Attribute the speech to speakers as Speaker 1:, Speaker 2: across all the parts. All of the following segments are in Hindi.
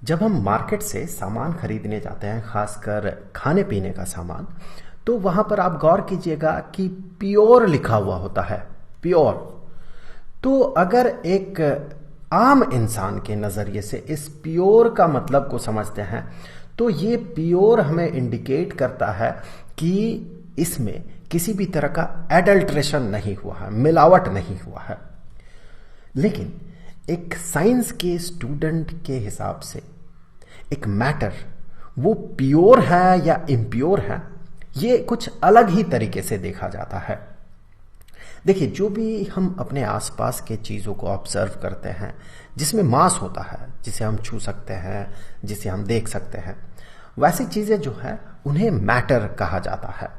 Speaker 1: जब हम मार्केट से सामान खरीदने जाते हैं, खासकर खाने पीने का सामान, तो वहां पर आप गौर कीजिएगा कि प्योर लिखा हुआ होता है। प्योर। तो अगर एक आम इंसान के नजरिए से इस प्योर का मतलब को समझते हैं, तो ये प्योर हमें इंडिकेट करता है कि इसमें किसी भी तरह का एडल्ट्रेशन नहीं हुआ है, मिलावट नहीं हुआ है। लेकिन एक साइंस के स्टूडेंट के हिसाब से एक मैटर वो प्योर है या इम्प्योर है, ये कुछ अलग ही तरीके से देखा जाता है। देखिए, जो भी हम अपने आसपास के चीज़ों को ऑब्जर्व करते हैं, जिसमें मास होता है, जिसे हम छू सकते हैं, जिसे हम देख सकते हैं, वैसी चीज़ें जो है उन्हें मैटर कहा जाता है।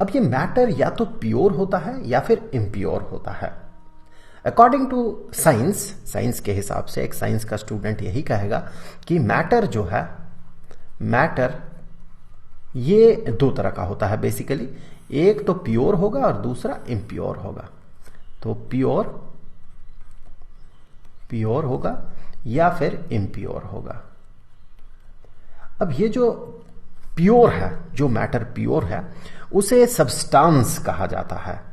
Speaker 1: अब ये मैटर या तो प्योर होता है या फिर इम्प्योर होता है। अकॉर्डिंग टू साइंस के हिसाब से एक साइंस का स्टूडेंट यही कहेगा कि मैटर जो है, मैटर ये दो तरह का होता है बेसिकली। एक तो प्योर होगा और दूसरा इम्प्योर होगा। तो प्योर होगा या फिर इम्प्योर होगा। अब ये जो प्योर है, जो मैटर प्योर है, उसे सब्सटेंस कहा जाता है।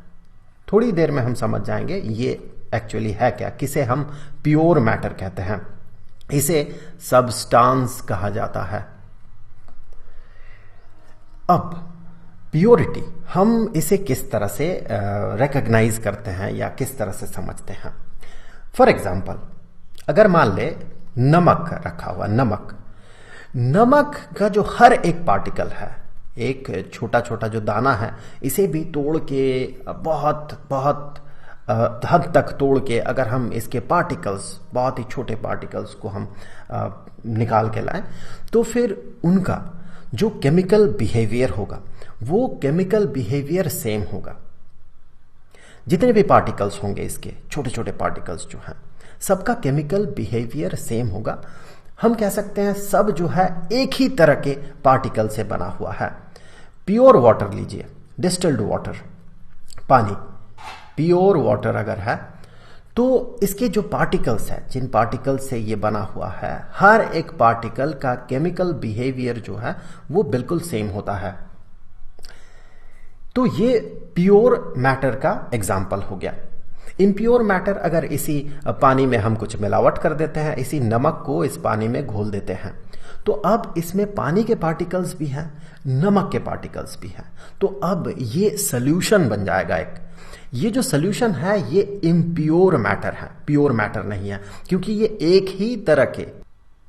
Speaker 1: थोड़ी देर में हम समझ जाएंगे ये एक्चुअली है क्या, किसे हम प्योर मैटर कहते हैं, इसे सब्सटेंस कहा जाता है। अब प्योरिटी हम इसे किस तरह से रिकॉग्नाइज करते हैं या किस तरह से समझते हैं। फॉर एग्जाम्पल, अगर मान ले नमक रखा हुआ, नमक का जो हर एक पार्टिकल है, एक छोटा छोटा जो दाना है, इसे भी तोड़ के बहुत बहुत हद तक तोड़ के अगर हम इसके पार्टिकल्स, बहुत ही छोटे पार्टिकल्स को हम निकाल के लाएं, तो फिर उनका जो केमिकल बिहेवियर होगा वो केमिकल बिहेवियर सेम होगा। जितने भी पार्टिकल्स होंगे, इसके छोटे छोटे पार्टिकल्स जो हैं, सबका केमिकल बिहेवियर सेम होगा। हम कह सकते हैं सब जो है एक ही तरह के पार्टिकल से बना हुआ है। प्योर वाटर लीजिए, डिस्टिल्ड वाटर, पानी, प्योर वाटर अगर है तो इसके जो पार्टिकल्स हैं, जिन पार्टिकल्स से ये बना हुआ है, हर एक पार्टिकल का केमिकल बिहेवियर जो है वो बिल्कुल सेम होता है। तो ये प्योर मैटर का एग्जाम्पल हो गया। इम्प्योर मैटर, अगर इसी पानी में हम कुछ मिलावट कर देते हैं, इसी नमक को इस पानी में घोल देते हैं, तो अब इसमें पानी के पार्टिकल्स भी हैं, नमक के पार्टिकल्स भी हैं। तो अब ये सॉल्यूशन बन जाएगा एक। ये जो सॉल्यूशन है ये इम्प्योर मैटर है, प्योर मैटर नहीं है, क्योंकि ये एक ही तरह के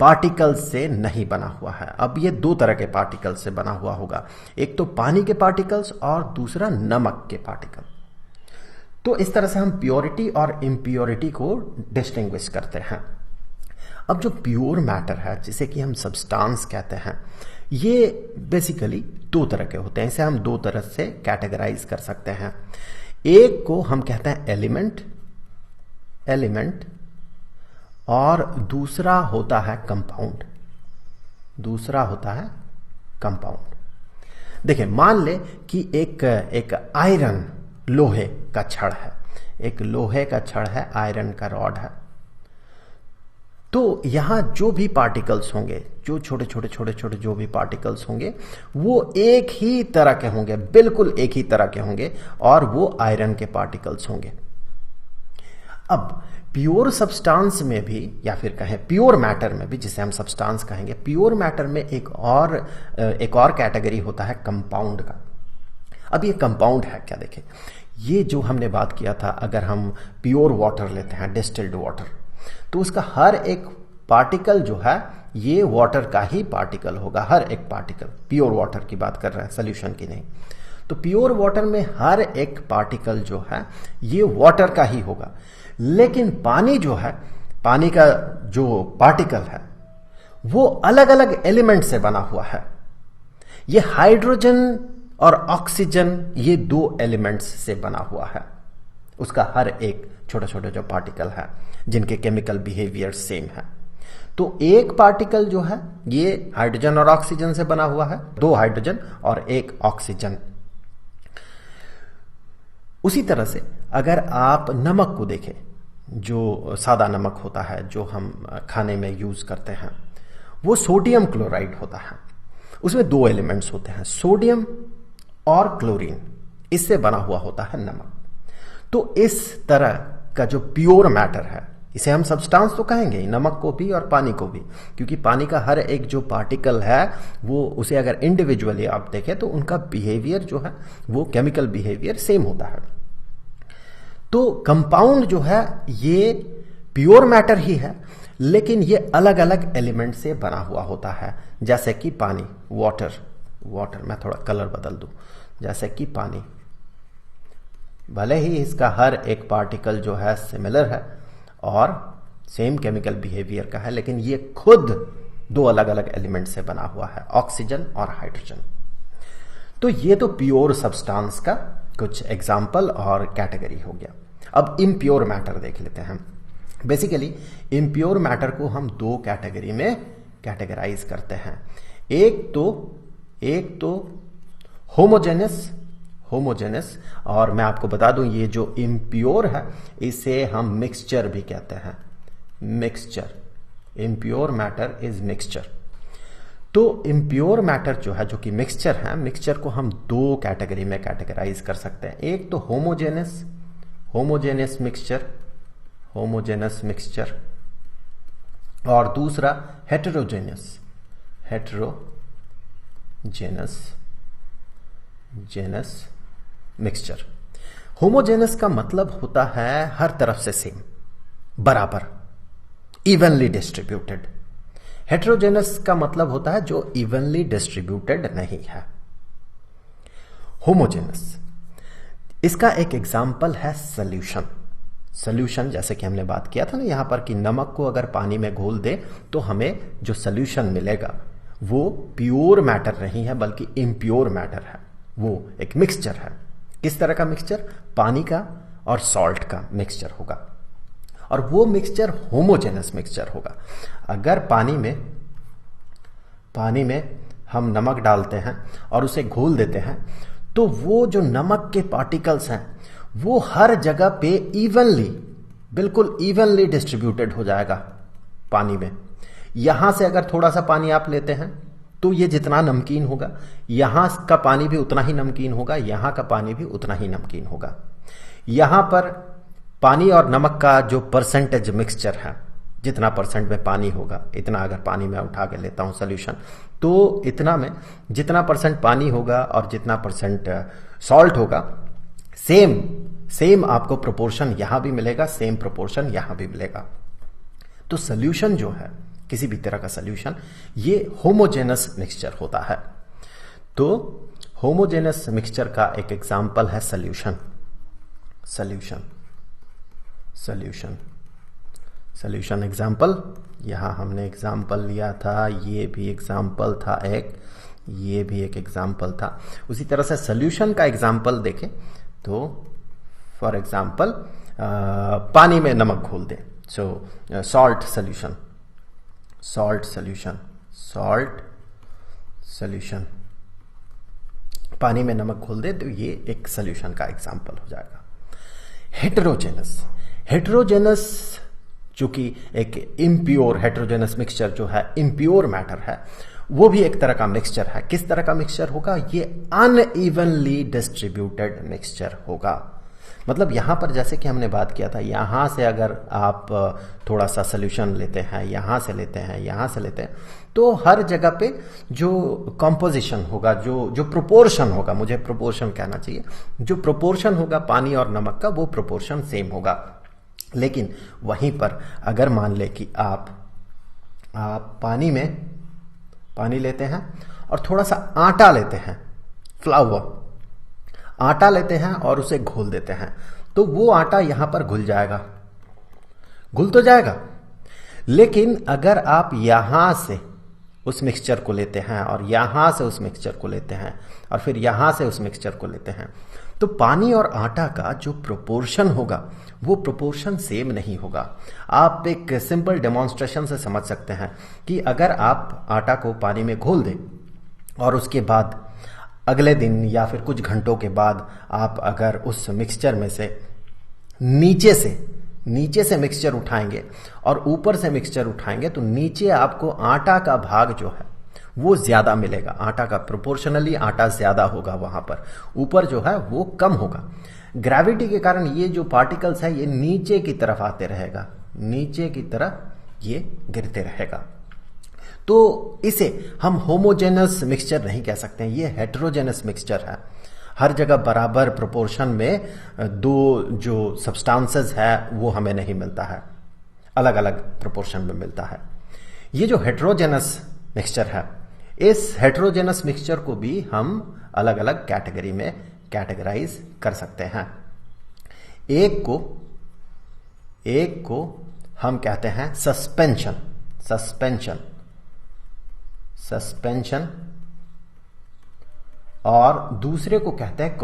Speaker 1: पार्टिकल्स से नहीं बना हुआ है। अब ये दो तरह के पार्टिकल्स से बना हुआ होगा, एक तो पानी के पार्टिकल्स और दूसरा नमक के पार्टिकल। तो इस तरह से हम प्योरिटी और इम्प्योरिटी को डिस्टिंग्विश करते हैं। अब जो प्योर मैटर है, जिसे कि हम सब्सटेंस कहते हैं, ये बेसिकली दो तरह के होते हैं। इसे हम दो तरह से कैटेगराइज कर सकते हैं। एक को हम कहते हैं एलिमेंट, और दूसरा होता है कंपाउंड। देखिए, मान ले कि एक आयरन, लोहे का छड़ है, एक लोहे का छड़ है, आयरन का रॉड है। तो यहां जो भी पार्टिकल्स होंगे, जो छोटे छोटे जो भी पार्टिकल्स होंगे, वो एक ही तरह के होंगे, बिल्कुल एक ही तरह के होंगे, और वो आयरन के पार्टिकल्स होंगे। अब प्योर सब्सटेंस में भी, या फिर कहें प्योर मैटर में भी, जिसे हम सब्सटेंस कहेंगे, प्योर मैटर में एक और कैटेगरी होता है कंपाउंड का। अब ये कंपाउंड है क्या? देखें, ये जो हमने बात किया था, अगर हम प्योर वाटर लेते हैं, डिस्टिल्ड वाटर, तो उसका हर एक पार्टिकल जो है ये वाटर का ही पार्टिकल होगा। हर एक पार्टिकल, प्योर वाटर की बात कर रहे हैं, सोल्यूशन की नहीं। तो प्योर वाटर में हर एक पार्टिकल जो है ये वाटर का ही होगा। लेकिन पानी जो है, पानी का जो पार्टिकल है, वो अलग अलग एलिमेंट से बना हुआ है। ये हाइड्रोजन और ऑक्सीजन, ये दो एलिमेंट्स से बना हुआ है। उसका हर एक छोटे छोटे जो पार्टिकल है, जिनके केमिकल बिहेवियर सेम है। तो एक पार्टिकल जो है ये हाइड्रोजन और ऑक्सीजन से बना हुआ है, दो हाइड्रोजन और एक ऑक्सीजन। उसी तरह से अगर आप नमक को देखें, जो सादा नमक होता है, जो हम खाने में यूज करते हैं, वो सोडियम क्लोराइड होता है। उसमें दो एलिमेंट्स होते हैं, सोडियम और क्लोरीन, इससे बना हुआ होता है नमक। तो इस तरह का जो प्योर मैटर है, इसे हम सब्सटेंस तो कहेंगे ही, नमक को भी और पानी को भी, क्योंकि पानी का हर एक जो पार्टिकल है वो, उसे अगर इंडिविजुअली आप देखें तो उनका बिहेवियर जो है वो केमिकल बिहेवियर सेम होता है। तो कंपाउंड जो है ये प्योर मैटर ही है, लेकिन ये अलग अलग एलिमेंट से बना हुआ होता है। जैसे कि पानी, वाटर, मैं थोड़ा कलर बदल दूं, जैसे कि पानी, भले ही इसका हर एक पार्टिकल जो है सिमिलर है और सेम केमिकल बिहेवियर का है, लेकिन ये खुद दो अलग अलग एलिमेंट से बना हुआ है, ऑक्सीजन और हाइड्रोजन। तो ये तो प्योर सब्सटेंस का कुछ एग्जाम्पल और कैटेगरी हो गया। अब इम्प्योर मैटर देख लेते हैं। बेसिकली इम्प्योर मैटर को हम दो कैटेगरी में कैटेगराइज करते हैं। एक तो होमोजेनस, और मैं आपको बता दूं ये जो इम्प्योर है इसे हम मिक्सचर भी कहते हैं। Mixture, impure matter is mixture. तो इम्प्योर मैटर जो है, जो कि मिक्सचर है, मिक्सचर को हम दो कैटेगरी में कैटेगराइज कर सकते हैं। एक तो होमोजेनस मिक्सचर, और दूसरा हेटेरोजेनस मिक्सचर। होमोजेनस का मतलब होता है हर तरफ से सेम, बराबर, इवनली डिस्ट्रीब्यूटेड। हेटेरोजेनस का मतलब होता है जो इवनली डिस्ट्रीब्यूटेड नहीं है। होमोजेनस, इसका एक एग्जाम्पल है सॉल्यूशन। जैसे कि हमने बात किया था ना यहां पर कि नमक को अगर पानी में घोल दे तो हमें जो सॉल्यूशन मिलेगा वो प्योर मैटर नहीं है बल्कि इम्प्योर मैटर है, वो एक मिक्सचर है। किस तरह का मिक्सचर? पानी का और सॉल्ट का मिक्सचर होगा, और वो मिक्सचर होमोजेनस मिक्सचर होगा। अगर पानी में हम नमक डालते हैं और उसे घोल देते हैं तो वो जो नमक के पार्टिकल्स हैं वो हर जगह पे बिल्कुल इवनली डिस्ट्रीब्यूटेड हो जाएगा पानी में। यहां से अगर थोड़ा सा पानी आप लेते हैं तो ये जितना नमकीन होगा, यहां का पानी भी उतना ही नमकीन होगा, यहां का पानी भी उतना ही नमकीन होगा। यहां पर पानी और नमक का जो परसेंटेज मिक्सचर है, जितना परसेंट में पानी होगा, इतना अगर पानी में उठा के लेता हूं सोल्यूशन, तो इतना में जितना परसेंट पानी होगा और जितना परसेंट सॉल्ट होगा, सेम आपको प्रोपोर्शन यहां भी मिलेगा, सेम प्रोपोर्शन यहां भी मिलेगा। तो सोल्यूशन जो है, किसी भी तरह का सोल्यूशन, ये होमोजेनस मिक्सचर होता है। तो होमोजेनस मिक्सचर का एक एग्जाम्पल है सॉल्यूशन एग्जाम्पल। यहां हमने एग्जाम्पल लिया था, ये भी एग्जाम्पल था एक, ये भी एक एग्जाम्पल था। उसी तरह से सॉल्यूशन का एग्जाम्पल देखें तो फॉर एग्जाम्पल पानी में नमक घोल दें, सो सॉल्ट सॉल्यूशन, पानी में नमक घोल दे तो ये एक सॉल्यूशन का एग्जाम्पल हो जाएगा। हेटेरोजेनस जो कि एक इम्प्योर, हेटेरोजेनस मिक्सचर जो है इम्प्योर मैटर है, वो भी एक तरह का मिक्सचर है। किस तरह का मिक्सचर होगा? ये अनइवनली डिस्ट्रीब्यूटेड मिक्सचर होगा। मतलब यहां पर जैसे कि हमने बात किया था, यहां से अगर आप थोड़ा सा सोल्यूशन लेते हैं, यहां से लेते हैं, तो हर जगह पे जो कॉम्पोजिशन होगा, जो प्रोपोर्शन होगा, मुझे प्रोपोर्शन कहना चाहिए, जो प्रोपोर्शन होगा पानी और नमक का, वो प्रोपोर्शन सेम होगा। लेकिन वहीं पर अगर मान ले कि आप पानी लेते हैं और थोड़ा सा आटा लेते हैं, फ्लावर आटा लेते हैं और उसे घोल देते हैं, तो वो आटा यहां पर घुल तो जाएगा। लेकिन अगर आप यहां से उस मिक्सचर को लेते हैं और यहां से उस मिक्सचर को लेते हैं और फिर यहां से उस मिक्सचर को लेते हैं, तो पानी और आटा का जो प्रोपोर्शन होगा वो प्रोपोर्शन सेम नहीं होगा। आप एक सिंपल डेमोन्स्ट्रेशन से समझ सकते हैं कि अगर आप आटा को पानी में घोल दें और उसके बाद अगले दिन या फिर कुछ घंटों के बाद आप अगर उस मिक्सचर में से नीचे से मिक्सचर उठाएंगे और ऊपर से मिक्सचर उठाएंगे तो नीचे आपको आटा का भाग जो है वो ज्यादा मिलेगा। आटा का प्रोपोर्शनली आटा ज्यादा होगा वहां पर, ऊपर जो है वो कम होगा। ग्रेविटी के कारण ये जो पार्टिकल्स है ये नीचे की तरफ आते रहेगा, नीचे की तरफ ये गिरते रहेगा। तो इसे हम होमोजेनस मिक्सचर नहीं कह सकते हैं, ये हेटेरोजेनस मिक्सचर है। हर जगह बराबर प्रोपोर्शन में दो जो सब्सटेंसेस है वो हमें नहीं मिलता है, अलग अलग प्रोपोर्शन में मिलता है। ये जो हेटेरोजेनस मिक्सचर है, इस हेटेरोजेनस मिक्सचर को भी हम अलग अलग कैटेगरी में कैटेगराइज कर सकते हैं। एक को हम कहते हैं सस्पेंशन और दूसरे को कहते हैं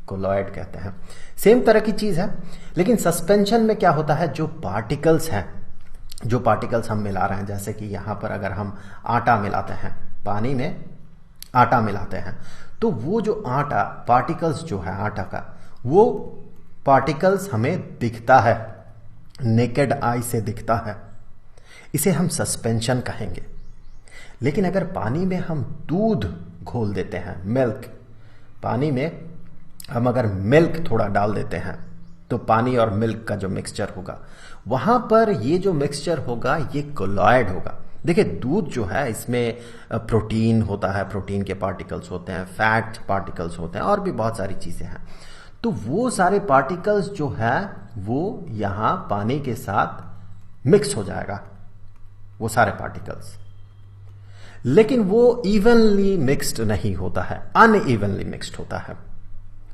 Speaker 1: कोलॉइड कहते हैं। सेम तरह की चीज है, लेकिन सस्पेंशन में क्या होता है, जो पार्टिकल्स हम मिला रहे हैं, जैसे कि यहां पर अगर हम आटा मिलाते हैं, पानी में आटा मिलाते हैं, तो वो जो आटा पार्टिकल्स जो है आटा का, वो पार्टिकल्स हमें दिखता है, नेकेड आई से दिखता है, इसे हम सस्पेंशन कहेंगे। लेकिन अगर पानी में हम दूध घोल देते हैं, मिल्क, पानी में हम अगर मिल्क थोड़ा डाल देते हैं तो पानी और मिल्क का जो मिक्सचर होगा, वहां पर ये जो मिक्सचर होगा ये कोलॉइड होगा। देखिए दूध जो है इसमें प्रोटीन होता है, प्रोटीन के पार्टिकल्स होते हैं, फैट पार्टिकल्स होते हैं और भी बहुत सारी चीजें हैं। तो वो सारे पार्टिकल्स जो है वो यहां पानी के साथ मिक्स हो जाएगा, वो सारे पार्टिकल्स, लेकिन वो इवनली मिक्स्ड नहीं होता है, अनइवनली मिक्स्ड होता है।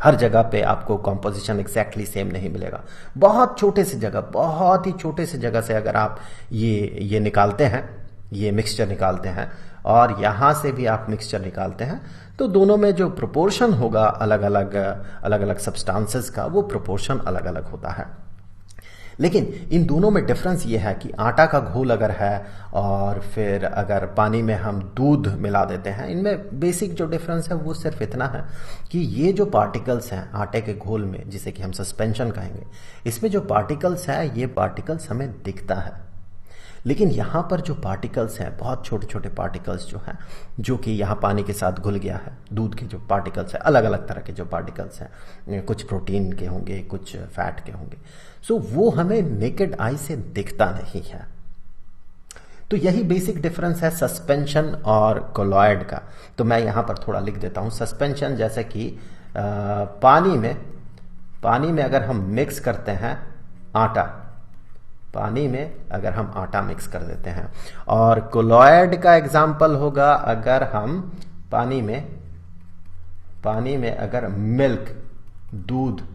Speaker 1: हर जगह पे आपको कॉम्पोजिशन एग्जैक्टली सेम नहीं मिलेगा। बहुत ही छोटे से जगह से अगर आप ये निकालते हैं, ये मिक्सचर निकालते हैं और यहां से भी आप मिक्सचर निकालते हैं, तो दोनों में जो प्रोपोर्शन होगा अलग अलग सब्सटेंसेस का, वो प्रोपोर्शन अलग अलग होता है। लेकिन इन दोनों में डिफरेंस ये है कि आटा का घोल अगर है और फिर अगर पानी में हम दूध मिला देते हैं, इनमें बेसिक जो डिफरेंस है वो सिर्फ इतना है कि ये जो पार्टिकल्स हैं आटे के घोल में, जिसे कि हम सस्पेंशन कहेंगे, इसमें जो पार्टिकल्स है ये पार्टिकल्स हमें दिखता है। लेकिन यहां पर जो पार्टिकल्स हैं, बहुत छोटे छोटे पार्टिकल्स जो हैं, जो कि यहां पानी के साथ घुल गया है, दूध के जो पार्टिकल्स हैं, अलग अलग तरह के जो पार्टिकल्स हैं, कुछ प्रोटीन के होंगे, कुछ फैट के होंगे, सो वो हमें नेकेड आई से दिखता नहीं है। तो यही बेसिक डिफरेंस है सस्पेंशन और कोलॉइड का। तो मैं यहां पर थोड़ा लिख देता हूं। सस्पेंशन जैसे कि पानी में अगर हम मिक्स करते हैं आटा, पानी में अगर हम आटा मिक्स कर देते हैं, और कोलॉइड का एग्जाम्पल होगा अगर हम पानी में अगर मिल्क, दूध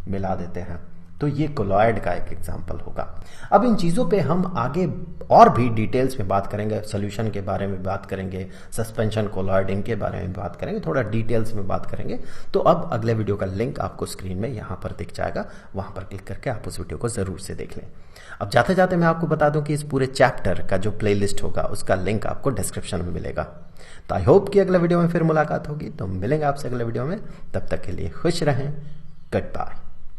Speaker 1: मिला देते हैं, तो ये कोलॉइड का एक एग्जाम्पल होगा। अब इन चीजों पे हम आगे और भी डिटेल्स में बात करेंगे, सॉल्यूशन के बारे में बात करेंगे, सस्पेंशन, कोलॉइड, इनके बारे में बात करेंगे, थोड़ा डिटेल्स में बात करेंगे। तो अब अगले वीडियो का लिंक आपको स्क्रीन में यहां पर दिख जाएगा, वहां पर क्लिक करके आप उस वीडियो को जरूर से देख लें। अब जाते जाते मैं आपको बता दूं कि इस पूरे चैप्टर का जो प्लेलिस्ट होगा उसका लिंक आपको डिस्क्रिप्शन में मिलेगा। तो आई होप कि अगले वीडियो में फिर मुलाकात होगी। तो मिलेंगे आपसे अगले वीडियो में, तब तक के लिए खुश रहें, गुड बाय।